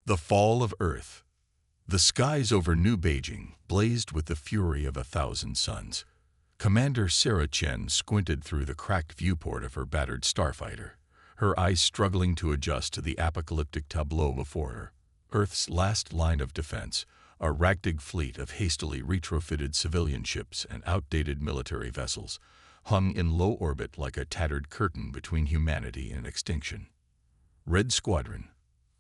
The fall of Earth. The skies over New Beijing blazed with the fury of 1,000 suns. Commander Sarah Chen squinted through the cracked viewport of her battered starfighter, her eyes struggling to adjust to the apocalyptic tableau before her. Earth's last line of defense, a ragtag fleet of hastily retrofitted civilian ships and outdated military vessels, hung in low orbit like a tattered curtain between humanity and extinction. Red Squadron,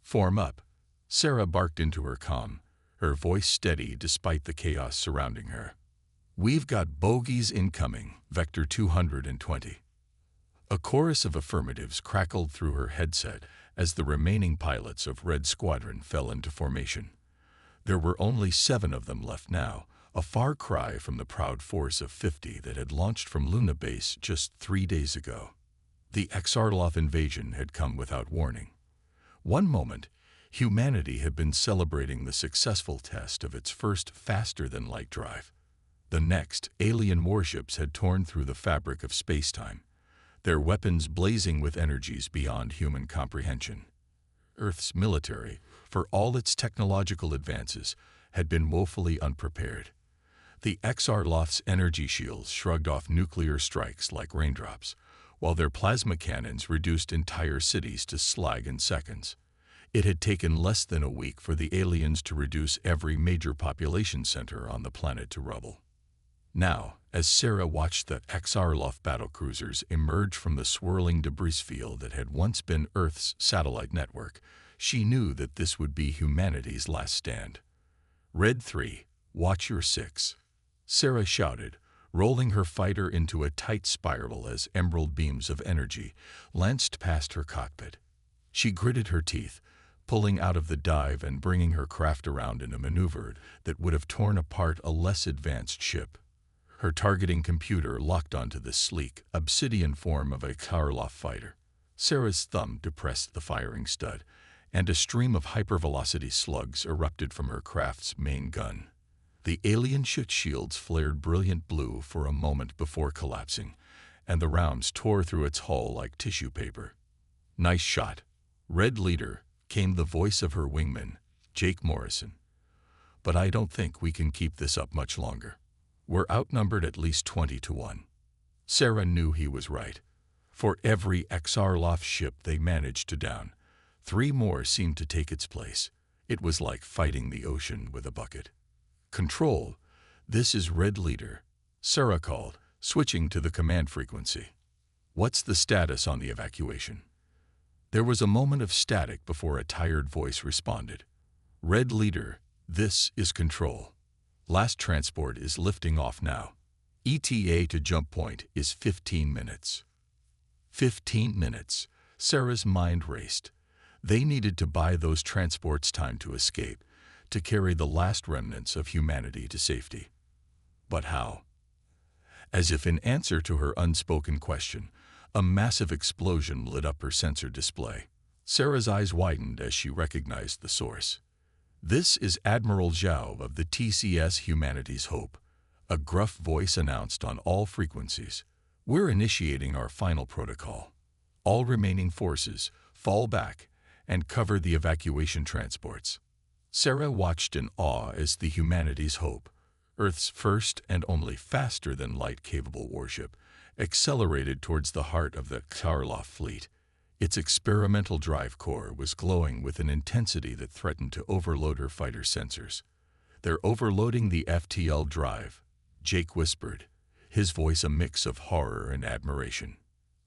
form up, Sarah barked into her comm, her voice steady despite the chaos surrounding her. We've got bogeys incoming, Vector 220. A chorus of affirmatives crackled through her headset as the remaining pilots of Red Squadron fell into formation. There were only 7 of them left now, a far cry from the proud force of 50 that had launched from Luna Base just 3 days ago. The Xarloth invasion had come without warning. One moment, humanity had been celebrating the successful test of its first faster-than-light drive. The next, alien warships had torn through the fabric of space-time, their weapons blazing with energies beyond human comprehension. Earth's military, for all its technological advances, had been woefully unprepared. The Xarloth's energy shields shrugged off nuclear strikes like raindrops, while their plasma cannons reduced entire cities to slag in seconds. It had taken less than a week for the aliens to reduce every major population center on the planet to rubble. Now, as Sarah watched the Xarloth battlecruisers emerge from the swirling debris field that had once been Earth's satellite network, she knew that this would be humanity's last stand. Red 3, watch your 6, Sarah shouted, rolling her fighter into a tight spiral as emerald beams of energy lanced past her cockpit. She gritted her teeth, pulling out of the dive and bringing her craft around in a maneuver that would have torn apart a less advanced ship. Her targeting computer locked onto the sleek, obsidian form of a Xarloth fighter. Sarah's thumb depressed the firing stud, and a stream of hypervelocity slugs erupted from her craft's main gun. The alien ship shields flared brilliant blue for a moment before collapsing, and the rounds tore through its hull like tissue paper. Nice shot, Red Leader, came the voice of her wingman, Jake Morrison. But I don't think we can keep this up much longer. We're outnumbered at least 20 to 1. Sarah knew he was right. For every Xarloth ship they managed to down, 3 more seemed to take its place. It was like fighting the ocean with a bucket. Control, this is Red Leader, Sarah called, switching to the command frequency. What's the status on the evacuation? There was a moment of static before a tired voice responded. Red Leader, this is Control. Last transport is lifting off now. ETA to jump point is 15 minutes. 15 minutes. Sarah's mind raced. They needed to buy those transports time to escape, to carry the last remnants of humanity to safety. But how? As if in answer to her unspoken question, a massive explosion lit up her sensor display. Sarah's eyes widened as she recognized the source. This is Admiral Zhao of the TCS Humanity's Hope. A gruff voice announced on all frequencies. We're initiating our final protocol. All remaining forces, fall back and cover the evacuation transports. Sarah watched in awe as the Humanity's Hope, Earth's first and only faster-than-light capable warship, accelerated towards the heart of the Xarloth fleet. Its experimental drive core was glowing with an intensity that threatened to overload her fighter sensors. They're overloading the FTL drive, Jake whispered, his voice a mix of horror and admiration.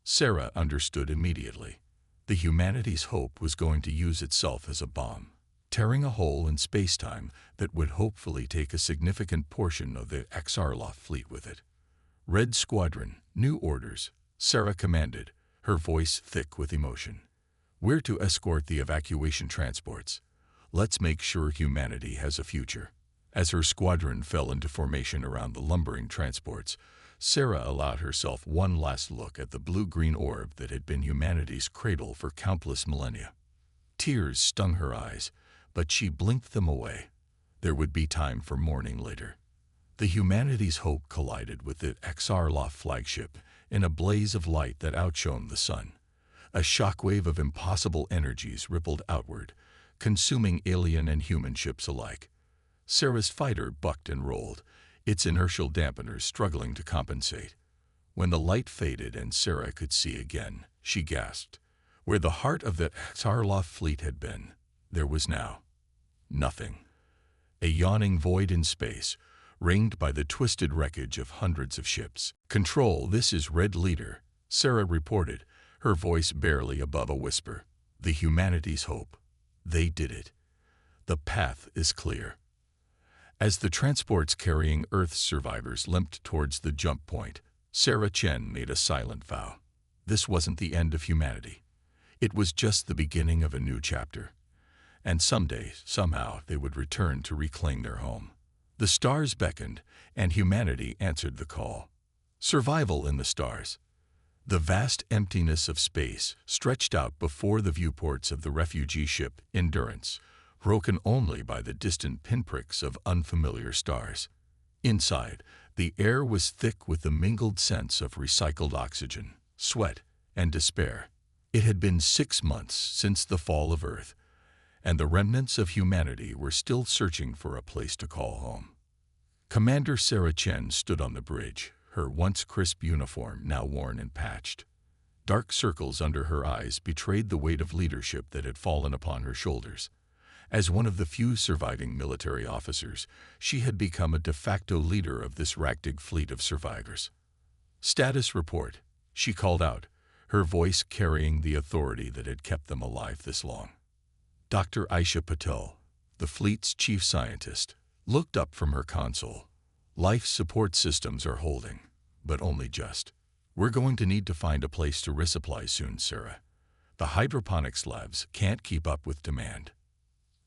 Sarah understood immediately. The Humanity's Hope was going to use itself as a bomb, tearing a hole in space-time that would hopefully take a significant portion of the Xarloth fleet with it. Red Squadron, new orders, Sarah commanded, her voice thick with emotion. We're to escort the evacuation transports. Let's make sure humanity has a future. As her squadron fell into formation around the lumbering transports, Sarah allowed herself one last look at the blue-green orb that had been humanity's cradle for countless millennia. Tears stung her eyes, but she blinked them away. There would be time for mourning later. The Humanity's Hope collided with the Xarloth flagship in a blaze of light that outshone the sun. A shockwave of impossible energies rippled outward, consuming alien and human ships alike. Sarah's fighter bucked and rolled, its inertial dampeners struggling to compensate. When the light faded and Sarah could see again, she gasped. Where the heart of the Xarlof fleet had been, there was now nothing. A yawning void in space, ringed by the twisted wreckage of hundreds of ships. "Control, this is Red Leader," Sarah reported, her voice barely above a whisper. "The humanity's hope. They did it. The path is clear." As the transports carrying Earth's survivors limped towards the jump point, Sarah Chen made a silent vow. This wasn't the end of humanity. It was just the beginning of a new chapter. And someday, somehow, they would return to reclaim their home. The stars beckoned, and humanity answered the call. Survival in the stars. The vast emptiness of space stretched out before the viewports of the refugee ship Endurance, broken only by the distant pinpricks of unfamiliar stars. Inside, the air was thick with the mingled scents of recycled oxygen, sweat, and despair. It had been 6 months since the fall of Earth, and the remnants of humanity were still searching for a place to call home. Commander Sarah Chen stood on the bridge, her once crisp uniform now worn and patched. Dark circles under her eyes betrayed the weight of leadership that had fallen upon her shoulders. As one of the few surviving military officers, she had become a de facto leader of this ragtag fleet of survivors. "Status report," she called out, her voice carrying the authority that had kept them alive this long. Dr. Aisha Patel, the fleet's chief scientist, looked up from her console. "Life support systems are holding, but only just. We're going to need to find a place to resupply soon, Sarah. The hydroponics labs can't keep up with demand."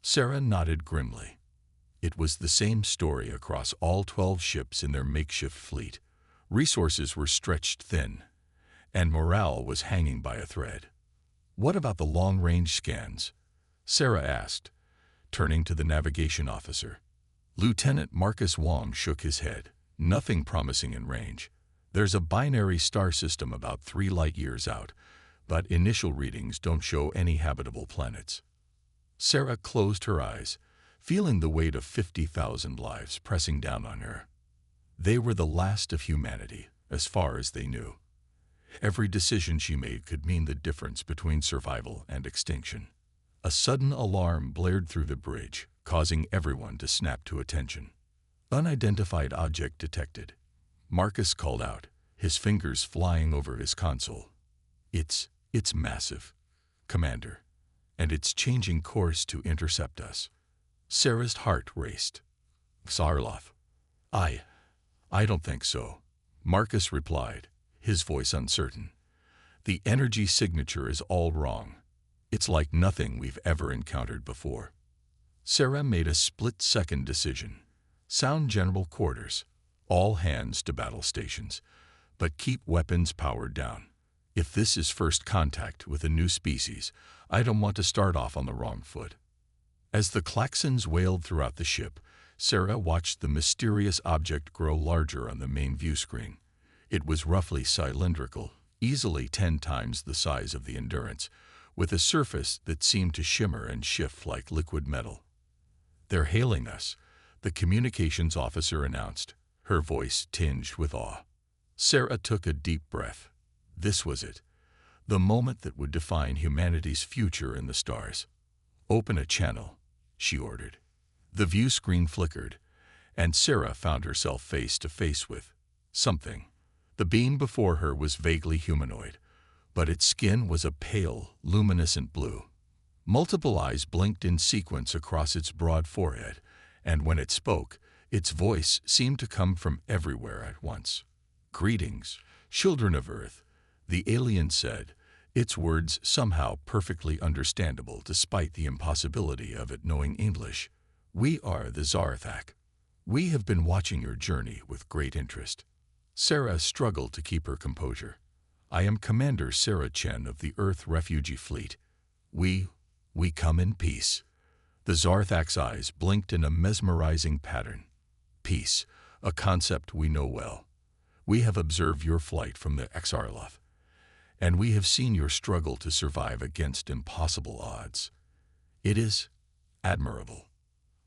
Sarah nodded grimly. It was the same story across all 12 ships in their makeshift fleet. Resources were stretched thin, and morale was hanging by a thread. "What about the long-range scans?" Sarah asked, turning to the navigation officer. Lieutenant Marcus Wong shook his head. "Nothing promising in range. There's a binary star system about 3 light-years out, but initial readings don't show any habitable planets." Sarah closed her eyes, feeling the weight of 50,000 lives pressing down on her. They were the last of humanity, as far as they knew. Every decision she made could mean the difference between survival and extinction. A sudden alarm blared through the bridge, causing everyone to snap to attention. "Unidentified object detected," Marcus called out, his fingers flying over his console. It's massive, Commander, and it's changing course to intercept us." Sarah's heart raced. "Xarlof? I don't think so," Marcus replied, his voice uncertain. "The energy signature is all wrong. It's like nothing we've ever encountered before." Sarah made a split-second decision. "Sound general quarters. All hands to battle stations. But keep weapons powered down. If this is first contact with a new species, I don't want to start off on the wrong foot." As the klaxons wailed throughout the ship, Sarah watched the mysterious object grow larger on the main view screen. It was roughly cylindrical, easily 10 times the size of the Endurance, with a surface that seemed to shimmer and shift like liquid metal. "They're hailing us," the communications officer announced, her voice tinged with awe. Sarah took a deep breath. This was it, the moment that would define humanity's future in the stars. "Open a channel," she ordered. The view screen flickered, and Sarah found herself face to face with something. The being before her was vaguely humanoid, but its skin was a pale, luminescent blue. Multiple eyes blinked in sequence across its broad forehead, and when it spoke, its voice seemed to come from everywhere at once. "Greetings, children of Earth," the alien said, its words somehow perfectly understandable despite the impossibility of it knowing English. "We are the Zarthak. We have been watching your journey with great interest." Sarah struggled to keep her composure. "I am Commander Sarah Chen of the Earth Refugee Fleet. We come in peace." The Zarthak's eyes blinked in a mesmerizing pattern. "Peace, a concept we know well. We have observed your flight from the Xarlof, and we have seen your struggle to survive against impossible odds. It is admirable.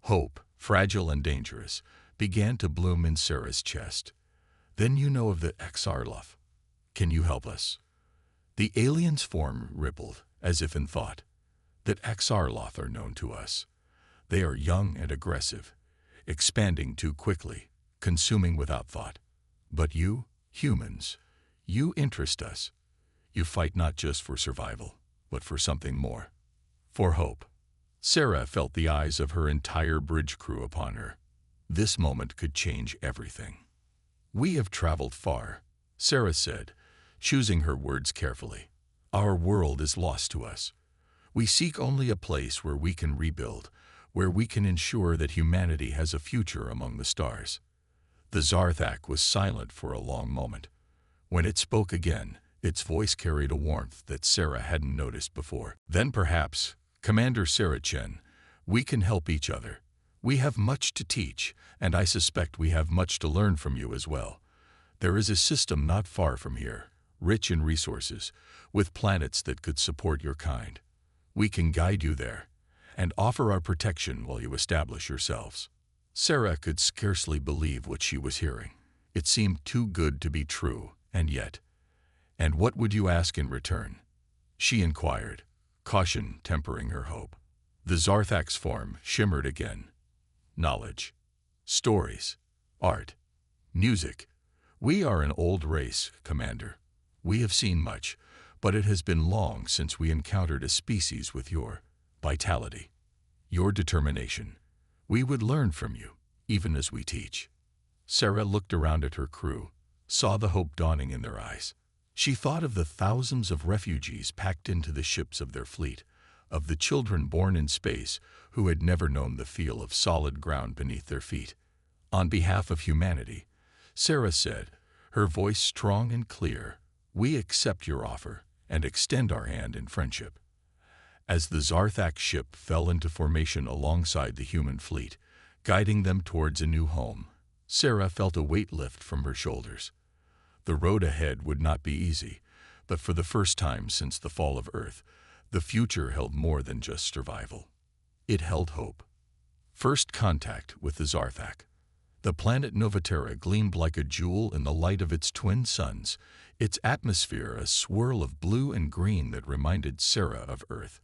Hope, fragile and dangerous, began to bloom in Sarah's chest. Then you know of the Xarlof. Can you help us? The alien's form rippled, as if in thought. That Xarloth are known to us. They are young and aggressive, expanding too quickly, consuming without thought. But you, humans, you interest us. You fight not just for survival, but for something more. For hope. Sarah felt the eyes of her entire bridge crew upon her. This moment could change everything. We have traveled far, Sarah said, choosing her words carefully. Our world is lost to us. We seek only a place where we can rebuild, where we can ensure that humanity has a future among the stars. The Zarthak was silent for a long moment. When it spoke again, its voice carried a warmth that Sarah hadn't noticed before. Then perhaps, Commander Sarah Chen, we can help each other. We have much to teach, and I suspect we have much to learn from you as well. There is a system not far from here, rich in resources, with planets that could support your kind. We can guide you there, and offer our protection while you establish yourselves. Sarah could scarcely believe what she was hearing. It seemed too good to be true, and yet. And what would you ask in return? She inquired, caution tempering her hope. The Zarthak's form shimmered again. Knowledge. Stories. Art. Music. We are an old race, Commander. We have seen much, but it has been long since we encountered a species with your vitality, your determination. We would learn from you, even as we teach. Sarah looked around at her crew, saw the hope dawning in their eyes. She thought of the thousands of refugees packed into the ships of their fleet, of the children born in space who had never known the feel of solid ground beneath their feet. On behalf of humanity, Sarah said, her voice strong and clear, we accept your offer and extend our hand in friendship. As the Zarthak ship fell into formation alongside the human fleet, guiding them towards a new home, Sarah felt a weight lift from her shoulders. The road ahead would not be easy, but for the first time since the fall of Earth, the future held more than just survival. It held hope. First contact with the Zarthak. The planet Novaterra gleamed like a jewel in the light of its twin suns, its atmosphere a swirl of blue and green that reminded Sarah of Earth.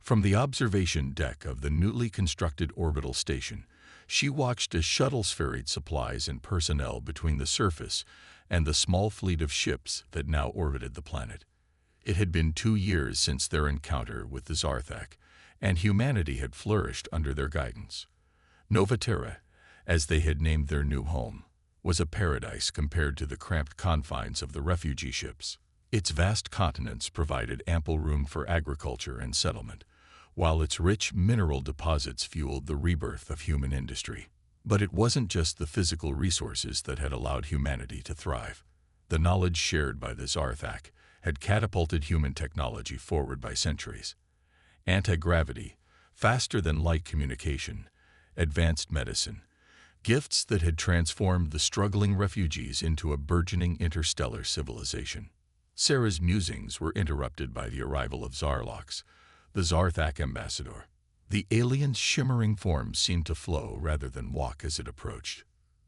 From the observation deck of the newly constructed orbital station, she watched as shuttles ferried supplies and personnel between the surface and the small fleet of ships that now orbited the planet. It had been 2 years since their encounter with the Zarthak, and humanity had flourished under their guidance. Novaterra, as they had named their new home, was a paradise compared to the cramped confines of the refugee ships. Its vast continents provided ample room for agriculture and settlement, while its rich mineral deposits fueled the rebirth of human industry. But it wasn't just the physical resources that had allowed humanity to thrive. The knowledge shared by the Zarthak had catapulted human technology forward by centuries. Anti-gravity, faster-than-light communication, advanced medicine, gifts that had transformed the struggling refugees into a burgeoning interstellar civilization. Sarah's musings were interrupted by the arrival of Zarlox, the Zarthak ambassador. The alien's shimmering form seemed to flow rather than walk as it approached.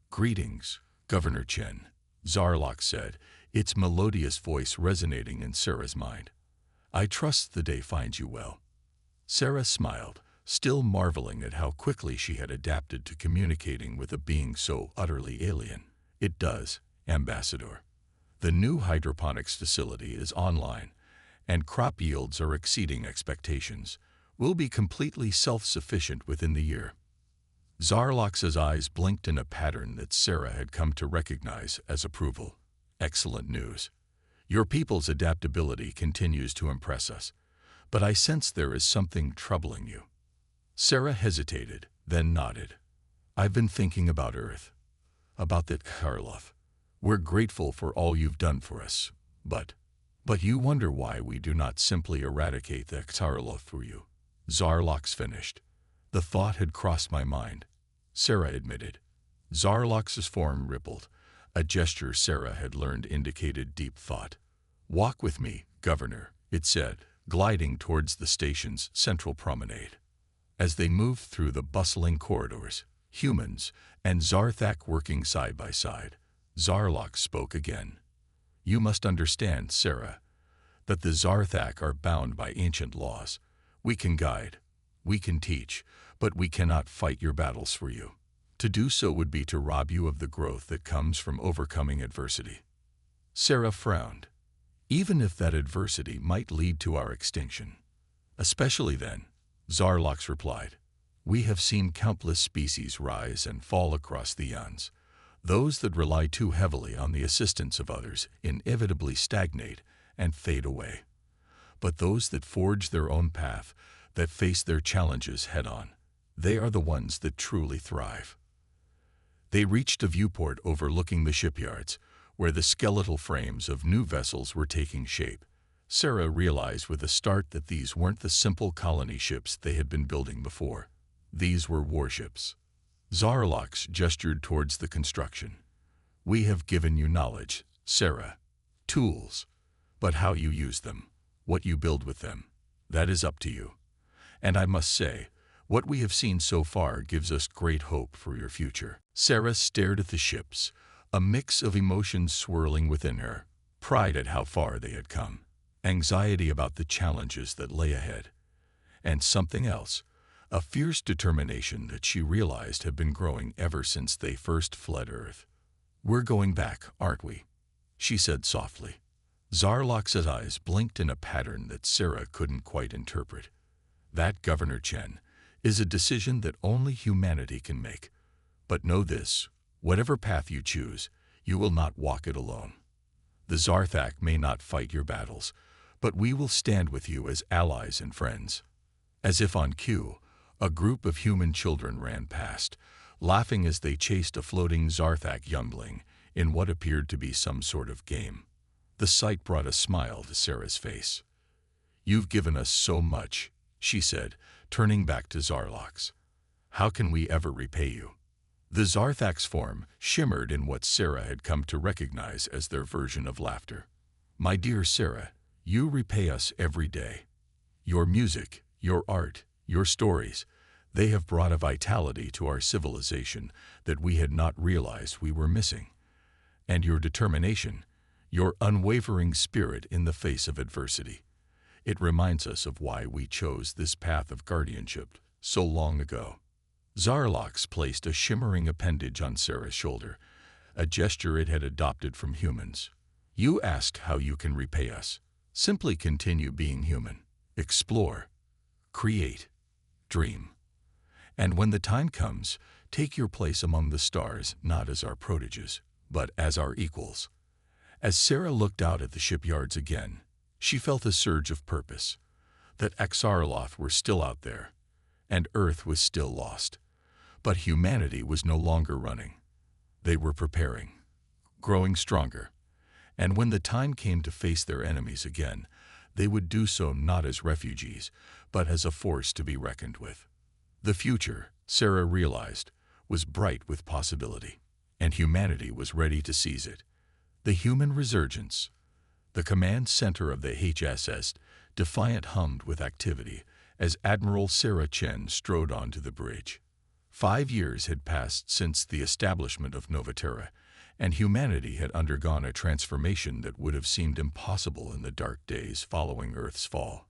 "Greetings, Governor Chen," Zarlox said, its melodious voice resonating in Sarah's mind. "I trust the day finds you well." Sarah smiled, still marveling at how quickly she had adapted to communicating with a being so utterly alien. "It does, Ambassador. The new hydroponics facility is online, and crop yields are exceeding expectations. We'll be completely self-sufficient within the year." Zarlox's eyes blinked in a pattern that Sarah had come to recognize as approval. "Excellent news. Your people's adaptability continues to impress us, but I sense there is something troubling you." Sarah hesitated, then nodded. "I've been thinking about Earth, about the Karloff. We're grateful for all you've done for us, but you wonder why we do not simply eradicate the Karloff for you." Zarlox finished. "The thought had crossed my mind," Sarah admitted. Zarlox's form rippled, a gesture Sarah had learned indicated deep thought. "Walk with me, Governor," it said, gliding towards the station's central promenade. As they moved through the bustling corridors, humans and Zarthak working side by side, Zarlok spoke again. "You must understand, Sarah, that the Zarthak are bound by ancient laws. We can guide, we can teach, but we cannot fight your battles for you. To do so would be to rob you of the growth that comes from overcoming adversity." Sarah frowned. "Even if that adversity might lead to our extinction." "Especially then," Zarlox replied. "We have seen countless species rise and fall across the eons. Those that rely too heavily on the assistance of others inevitably stagnate and fade away. But those that forge their own path, that face their challenges head-on, they are the ones that truly thrive." They reached a viewport overlooking the shipyards, where the skeletal frames of new vessels were taking shape. Sarah realized with a start that these weren't the simple colony ships they had been building before. These were warships. Zarlox gestured towards the construction. "We have given you knowledge, Sarah. Tools. But how you use them, what you build with them, that is up to you. And I must say, what we have seen so far gives us great hope for your future." Sarah stared at the ships, a mix of emotions swirling within her: pride at how far they had come, anxiety about the challenges that lay ahead, and something else, a fierce determination that she realized had been growing ever since they first fled Earth. "We're going back, aren't we?" she said softly. Zarlox's eyes blinked in a pattern that Sarah couldn't quite interpret. "That, Governor Chen, is a decision that only humanity can make. But know this, whatever path you choose, you will not walk it alone. The Zarthak may not fight your battles, but we will stand with you as allies and friends." As if on cue, a group of human children ran past, laughing as they chased a floating Zarthak youngling in what appeared to be some sort of game. The sight brought a smile to Sarah's face. "You've given us so much," she said, turning back to Zarlox. "How can we ever repay you?" The Zarthak's form shimmered in what Sarah had come to recognize as their version of laughter. "My dear Sarah, you repay us every day. Your music, your art, your stories, they have brought a vitality to our civilization that we had not realized we were missing. And your determination, your unwavering spirit in the face of adversity. It reminds us of why we chose this path of guardianship so long ago." Zarlox placed a shimmering appendage on Sarah's shoulder, a gesture it had adopted from humans. "You asked how you can repay us. Simply continue being human. Explore. Create. Dream. And when the time comes, take your place among the stars, not as our proteges, but as our equals." As Sarah looked out at the shipyards again, she felt a surge of purpose. That Axarloth were still out there, and Earth was still lost. But humanity was no longer running. They were preparing, growing stronger, and when the time came to face their enemies again, they would do so not as refugees, but as a force to be reckoned with. The future, Sarah realized, was bright with possibility, and humanity was ready to seize it. The human resurgence. The command center of the HSS Defiant hummed with activity as Admiral Sarah Chen strode onto the bridge. 5 years had passed since the establishment of Novaterra, and humanity had undergone a transformation that would have seemed impossible in the dark days following Earth's fall.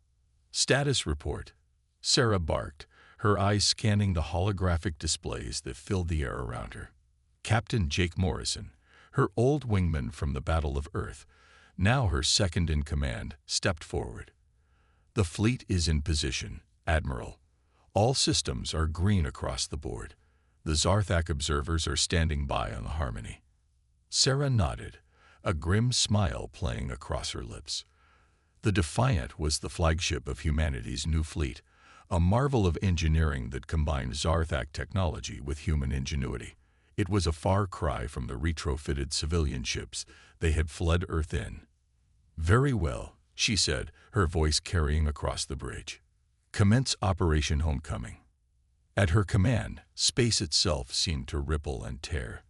"Status report," Sarah barked, her eyes scanning the holographic displays that filled the air around her. Captain Jake Morrison, her old wingman from the Battle of Earth, now her second in command, stepped forward. "The fleet is in position, Admiral. All systems are green across the board. The Zarthak observers are standing by on the Harmony." Sarah nodded, a grim smile playing across her lips. The Defiant was the flagship of humanity's new fleet, a marvel of engineering that combined Zarthak technology with human ingenuity. It was a far cry from the retrofitted civilian ships they had fled Earth in. "Very well," she said, her voice carrying across the bridge. "Commence Operation Homecoming." At her command, space itself seemed to ripple and tear.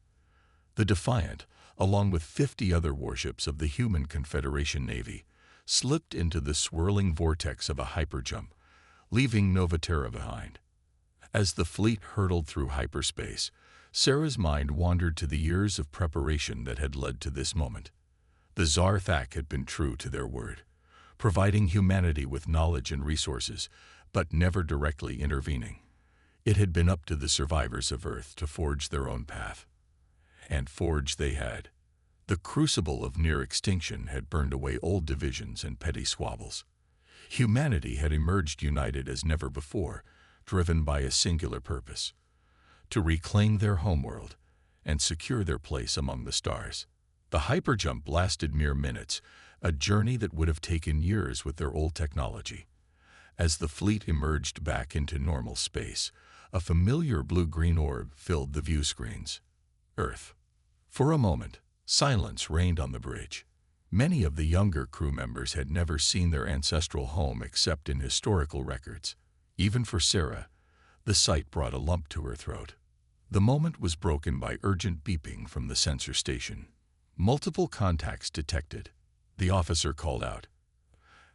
The Defiant, along with 50 other warships of the Human Confederation Navy, slipped into the swirling vortex of a hyperjump, leaving Novaterra behind. As the fleet hurtled through hyperspace, Sarah's mind wandered to the years of preparation that had led to this moment. The Zarthak had been true to their word, providing humanity with knowledge and resources, but never directly intervening. It had been up to the survivors of Earth to forge their own path. And forge they had. The crucible of near extinction had burned away old divisions and petty squabbles. Humanity had emerged united as never before, driven by a singular purpose: to reclaim their homeworld and secure their place among the stars. The hyperjump lasted mere minutes, a journey that would have taken years with their old technology. As the fleet emerged back into normal space, a familiar blue-green orb filled the view screens. Earth. For a moment, silence reigned on the bridge. Many of the younger crew members had never seen their ancestral home except in historical records. Even for Sarah, the sight brought a lump to her throat. The moment was broken by urgent beeping from the sensor station. Multiple contacts detected. The officer called out.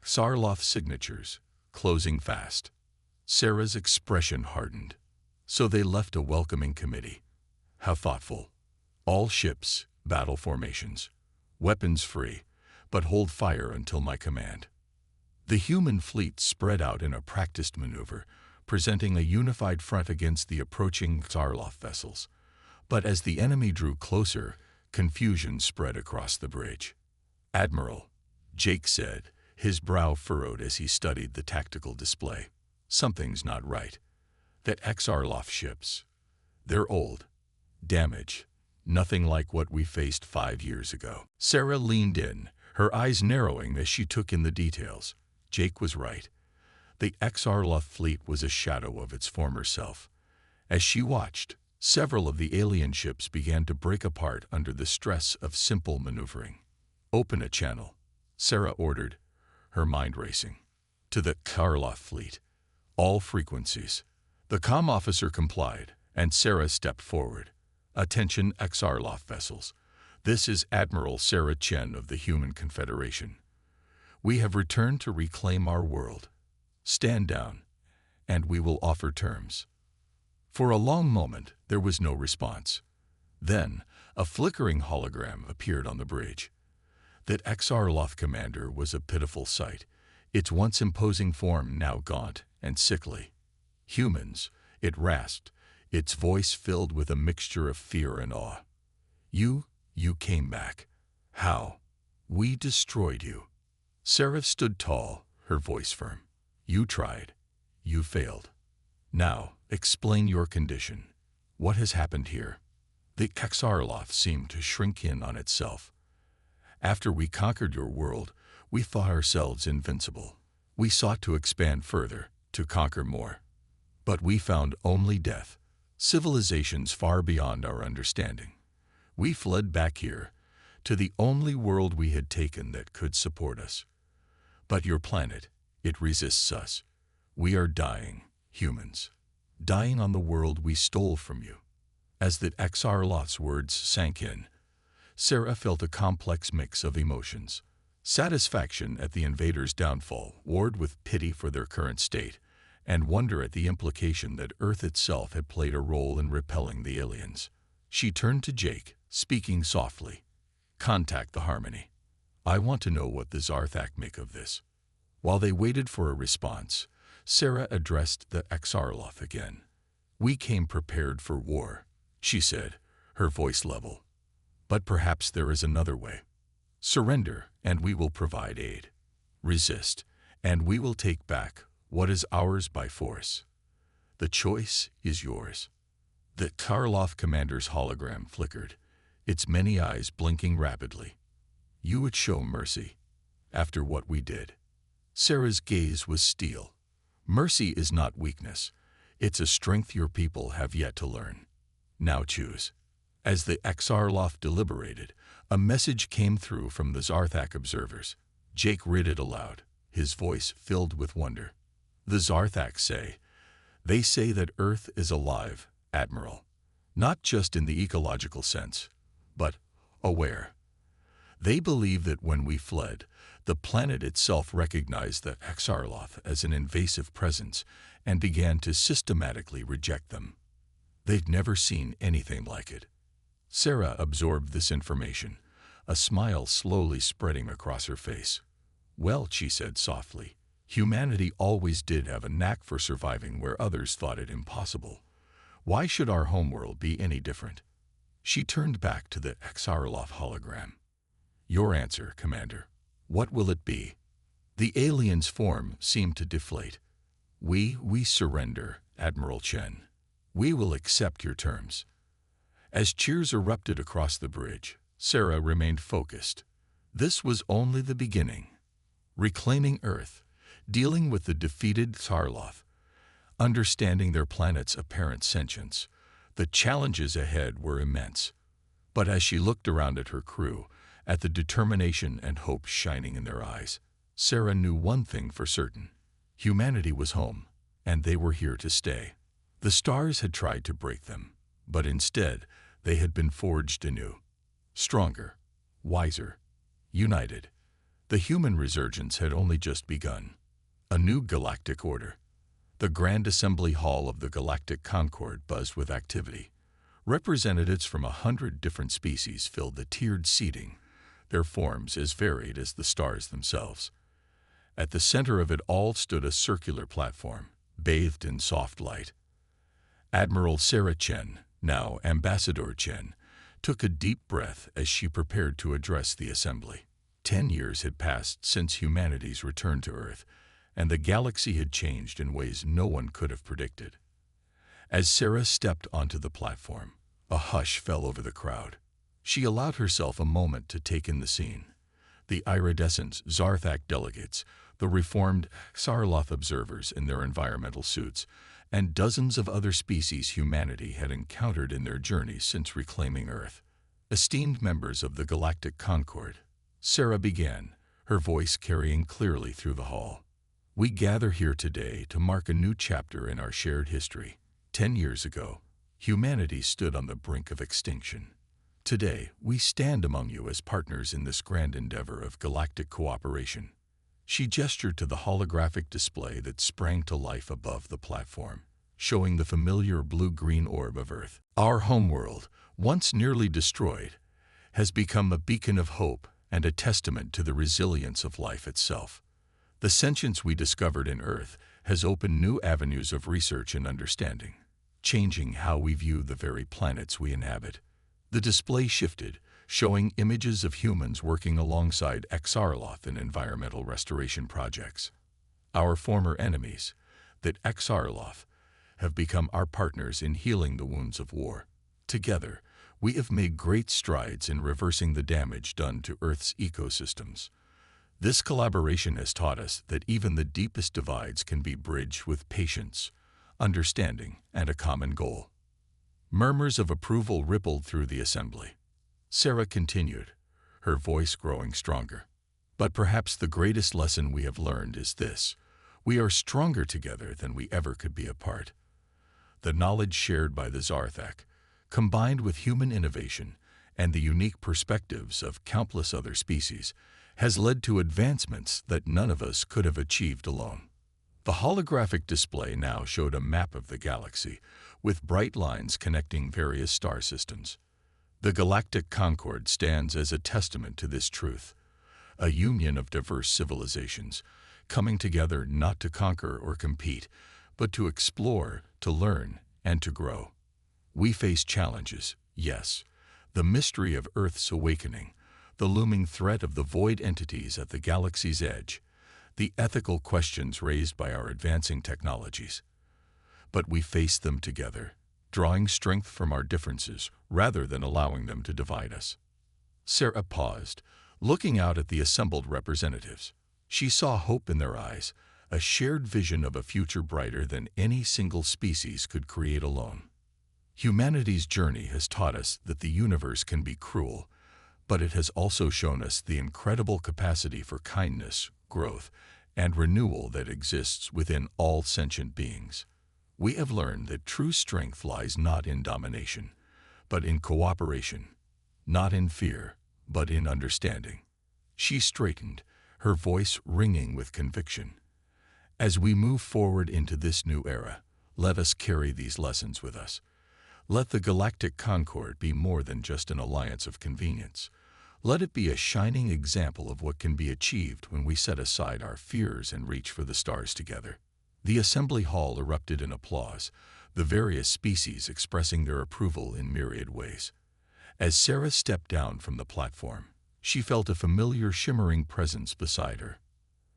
Sarloff signatures, closing fast. Sarah's expression hardened. So they left a welcoming committee. How thoughtful. All ships, battle formations. Weapons free, but hold fire until my command. The human fleet spread out in a practiced maneuver, presenting a unified front against the approaching Sarloff vessels. But as the enemy drew closer, confusion spread across the bridge. Admiral, Jake said, his brow furrowed as he studied the tactical display. Something's not right. That Xarloff ships. They're old. Damaged. Nothing like what we faced 5 years ago. Sarah leaned in, her eyes narrowing as she took in the details. Jake was right. The Xarloff fleet was a shadow of its former self. As she watched, several of the alien ships began to break apart under the stress of simple maneuvering. Open a channel, Sarah ordered, her mind racing. To the Xarloff fleet. All frequencies. The comm officer complied, and Sarah stepped forward. Attention Xarloff vessels. This is Admiral Sarah Chen of the Human Confederation. We have returned to reclaim our world. Stand down, and we will offer terms. For a long moment, there was no response. Then, a flickering hologram appeared on the bridge. That Xarloff commander was a pitiful sight, its once imposing form now gaunt and sickly. Humans, it rasped, its voice filled with a mixture of fear and awe. You came back. How? We destroyed you. Sarah stood tall, her voice firm. You tried. You failed. Now, explain your condition. What has happened here? The Xarloff seemed to shrink in on itself. After we conquered your world, we thought ourselves invincible. We sought to expand further, to conquer more. But we found only death. Civilizations far beyond our understanding. We fled back here, to the only world we had taken that could support us. But your planet, it resists us. We are dying, humans. Dying on the world we stole from you. As the Xarloff's words sank in, Sarah felt a complex mix of emotions. Satisfaction at the invaders' downfall, warred with pity for their current state, and wonder at the implication that Earth itself had played a role in repelling the aliens. She turned to Jake, speaking softly. Contact the Harmony. I want to know what the Zarthak make of this. While they waited for a response, Sarah addressed the Xarloff again. We came prepared for war, she said, her voice level. But perhaps there is another way. Surrender, and we will provide aid. Resist, and we will take back what is ours by force. The choice is yours. The Xarloff commander's hologram flickered, its many eyes blinking rapidly. You would show mercy, after what we did. Sarah's gaze was steel. Mercy is not weakness. It's a strength your people have yet to learn. Now choose. As the Xarloff deliberated, a message came through from the Zarthak observers. Jake read it aloud, his voice filled with wonder. The Zarthak say, they say that Earth is alive, Admiral. Not just in the ecological sense, but aware. They believe that when we fled, the planet itself recognized the Xarloff as an invasive presence and began to systematically reject them. They'd never seen anything like it. Sarah absorbed this information, a smile slowly spreading across her face. "Well," she said softly, "humanity always did have a knack for surviving where others thought it impossible. Why should our homeworld be any different?" She turned back to the Xarloth hologram. "Your answer, Commander. What will it be?" The alien's form seemed to deflate. We surrender, Admiral Chen. We will accept your terms." As cheers erupted across the bridge, Sarah remained focused. This was only the beginning. Reclaiming Earth, dealing with the defeated Xarloth, understanding their planet's apparent sentience, the challenges ahead were immense. But as she looked around at her crew, at the determination and hope shining in their eyes, Sarah knew one thing for certain. Humanity was home, and they were here to stay. The stars had tried to break them, but instead they had been forged anew. Stronger, wiser, united. The human resurgence had only just begun. A new galactic order. The Grand Assembly Hall of the Galactic Concord buzzed with activity. Representatives from 100 different species filled the tiered seating, their forms as varied as the stars themselves. At the center of it all stood a circular platform, bathed in soft light. Admiral Sarah Chen, now Ambassador Chen, took a deep breath as she prepared to address the assembly. 10 years had passed since humanity's return to Earth, and the galaxy had changed in ways no one could have predicted. As Sarah stepped onto the platform, a hush fell over the crowd. She allowed herself a moment to take in the scene. The iridescent Zarthak delegates, the reformed Xarloth observers in their environmental suits, and dozens of other species humanity had encountered in their journey since reclaiming Earth. Esteemed members of the Galactic Concord, Sarah began, her voice carrying clearly through the hall. "We gather here today to mark a new chapter in our shared history. 10 years ago, humanity stood on the brink of extinction. Today, we stand among you as partners in this grand endeavor of galactic cooperation." She gestured to the holographic display that sprang to life above the platform, showing the familiar blue-green orb of Earth. "Our homeworld, once nearly destroyed, has become a beacon of hope and a testament to the resilience of life itself. The sentience we discovered in Earth has opened new avenues of research and understanding, changing how we view the very planets we inhabit." The display shifted, showing images of humans working alongside Xarloth in environmental restoration projects. Our former enemies, the Xarloth, have become our partners in healing the wounds of war. Together, we have made great strides in reversing the damage done to Earth's ecosystems. This collaboration has taught us that even the deepest divides can be bridged with patience, understanding, and a common goal. Murmurs of approval rippled through the assembly. Sarah continued, her voice growing stronger. "But perhaps the greatest lesson we have learned is this: we are stronger together than we ever could be apart." The knowledge shared by the Zarthak, combined with human innovation and the unique perspectives of countless other species, has led to advancements that none of us could have achieved alone. The holographic display now showed a map of the galaxy, with bright lines connecting various star systems. The Galactic Concord stands as a testament to this truth, a union of diverse civilizations, coming together not to conquer or compete, but to explore, to learn, and to grow. We face challenges, yes, the mystery of Earth's awakening, the looming threat of the void entities at the galaxy's edge, the ethical questions raised by our advancing technologies. But we face them together, drawing strength from our differences rather than allowing them to divide us. Sarah paused, looking out at the assembled representatives. She saw hope in their eyes, a shared vision of a future brighter than any single species could create alone. Humanity's journey has taught us that the universe can be cruel, but it has also shown us the incredible capacity for kindness, growth, and renewal that exists within all sentient beings. We have learned that true strength lies not in domination, but in cooperation, not in fear, but in understanding. She straightened, her voice ringing with conviction. As we move forward into this new era, let us carry these lessons with us. Let the Galactic Concord be more than just an alliance of convenience. Let it be a shining example of what can be achieved when we set aside our fears and reach for the stars together. The assembly hall erupted in applause, the various species expressing their approval in myriad ways. As Sarah stepped down from the platform, she felt a familiar shimmering presence beside her.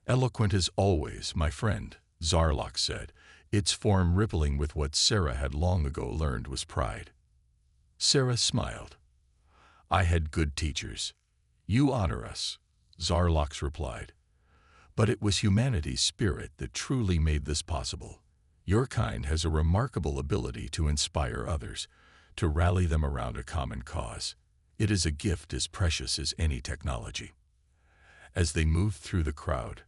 "Eloquent as always, my friend," Zarlok said, its form rippling with what Sarah had long ago learned was pride. Sarah smiled. "I had good teachers. You honor us," Zarlok replied. "But it was humanity's spirit that truly made this possible. Your kind has a remarkable ability to inspire others, to rally them around a common cause. It is a gift as precious as any technology." As they moved through the crowd,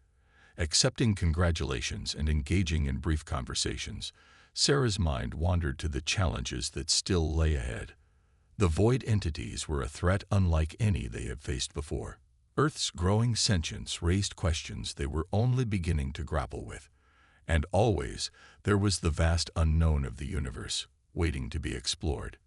accepting congratulations and engaging in brief conversations, Sarah's mind wandered to the challenges that still lay ahead. The void entities were a threat unlike any they had faced before. Earth's growing sentience raised questions they were only beginning to grapple with. And always, there was the vast unknown of the universe, waiting to be explored.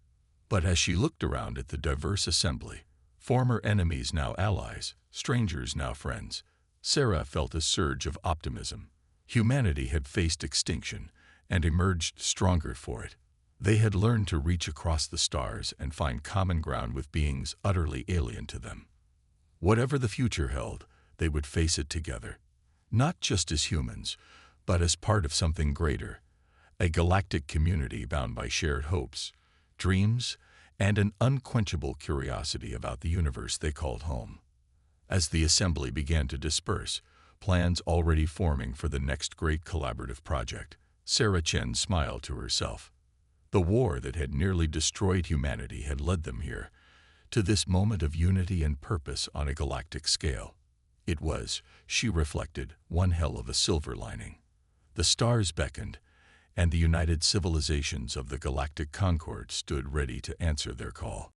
But as she looked around at the diverse assembly, former enemies now allies, strangers now friends, Sarah felt a surge of optimism. Humanity had faced extinction and emerged stronger for it. They had learned to reach across the stars and find common ground with beings utterly alien to them. Whatever the future held, they would face it together. Not just as humans, but as part of something greater, a galactic community bound by shared hopes, dreams, and an unquenchable curiosity about the universe they called home. As the assembly began to disperse, plans already forming for the next great collaborative project, Sarah Chen smiled to herself. The war that had nearly destroyed humanity had led them here, to this moment of unity and purpose on a galactic scale. It was, she reflected, one hell of a silver lining. The stars beckoned, and the united civilizations of the Galactic Concord stood ready to answer their call.